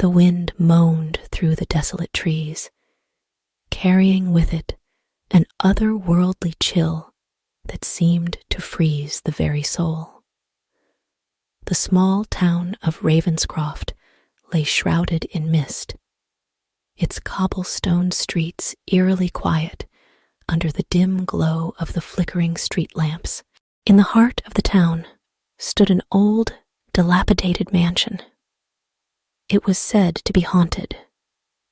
The wind moaned through the desolate trees, carrying with it an otherworldly chill that seemed to freeze the very soul. The small town of Ravenscroft lay shrouded in mist, its cobblestone streets eerily quiet under the dim glow of the flickering street lamps. In the heart of the town stood an old, dilapidated mansion. It was said to be haunted,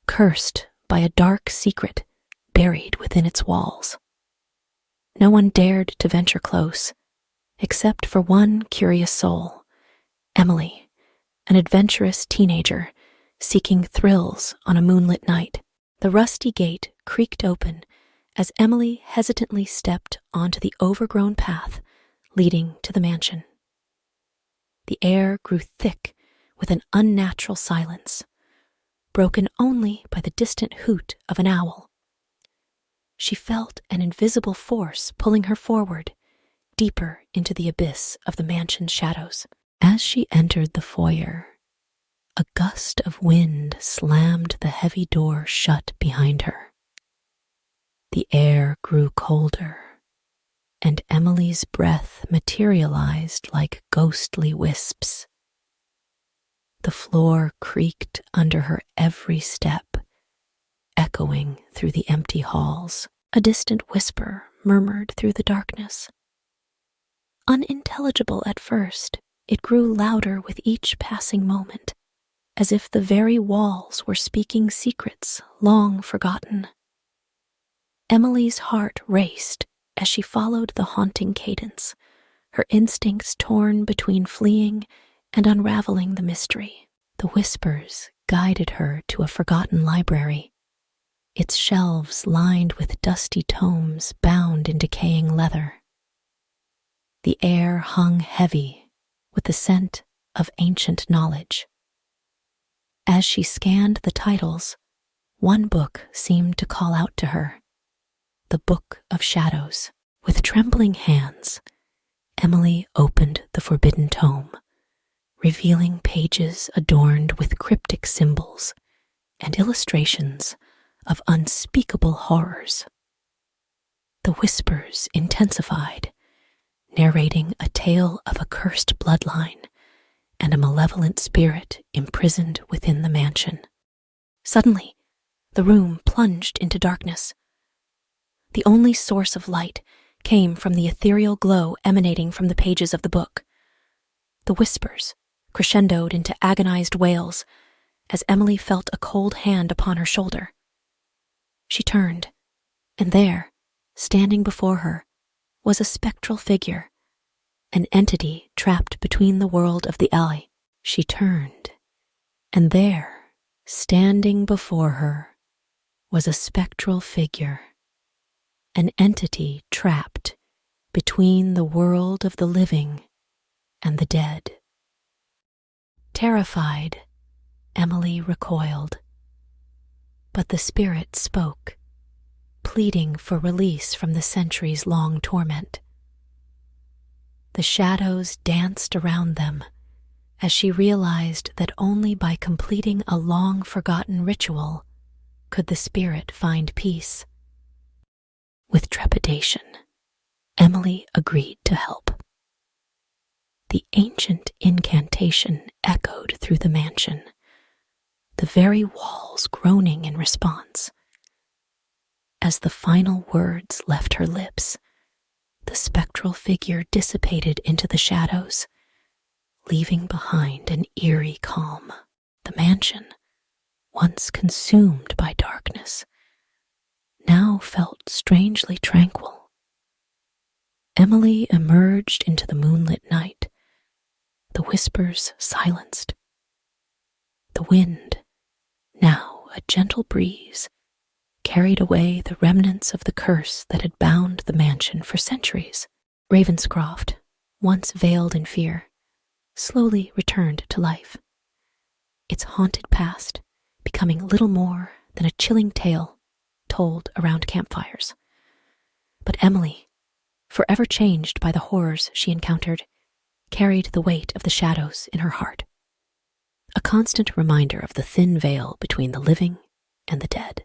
cursed by a dark secret buried within its walls. No one dared to venture close, except for one curious soul, Emily, an adventurous teenager seeking thrills on a moonlit night. The rusty gate creaked open as Emily hesitantly stepped onto the overgrown path leading to the mansion. The air grew thick with an unnatural silence, broken only by the distant hoot of an owl. She felt an invisible force pulling her forward, deeper into the abyss of the mansion's shadows. As she entered the foyer, a gust of wind slammed the heavy door shut behind her. The air grew colder, and Emily's breath materialized like ghostly wisps. The floor creaked under her every step, echoing through the empty halls. A distant whisper murmured through the darkness. Unintelligible at first, it grew louder with each passing moment, as if the very walls were speaking secrets long forgotten. Emily's heart raced as she followed the haunting cadence, her instincts torn between fleeing and unraveling the mystery. The whispers guided her to a forgotten library, its shelves lined with dusty tomes bound in decaying leather. The air hung heavy with the scent of ancient knowledge. As she scanned the titles, one book seemed to call out to her, the Book of Shadows. With trembling hands, Emily opened the forbidden tome, revealing pages adorned with cryptic symbols and illustrations of unspeakable horrors. The whispers intensified, narrating a tale of a cursed bloodline and a malevolent spirit imprisoned within the mansion. Suddenly, the room plunged into darkness. The only source of light came from the ethereal glow emanating from the pages of the book. The whispers crescendoed into agonized wails as Emily felt a cold hand upon her shoulder. She turned, and there, standing before her, was a spectral figure, an entity trapped between the world of the eye. She turned, and there, standing before her, was a spectral figure, an entity trapped between the world of the living and the dead. Terrified, Emily recoiled, but the spirit spoke, pleading for release from the centuries-long torment. The shadows danced around them as she realized that only by completing a long-forgotten ritual could the spirit find peace. With trepidation, Emily agreed to help. The ancient incantation echoed through the mansion, the very walls groaning in response. As the final words left her lips, the spectral figure dissipated into the shadows, leaving behind an eerie calm. The mansion, once consumed by darkness, now felt strangely tranquil. Emily emerged into the moonlit night, the whispers silenced. The wind, now a gentle breeze, carried away the remnants of the curse that had bound the mansion for centuries. Ravenscroft, once veiled in fear, slowly returned to life, its haunted past becoming little more than a chilling tale told around campfires. But Emily, forever changed by the horrors she encountered, carried the weight of the shadows in her heart. a constant reminder of the thin veil between the living and the dead.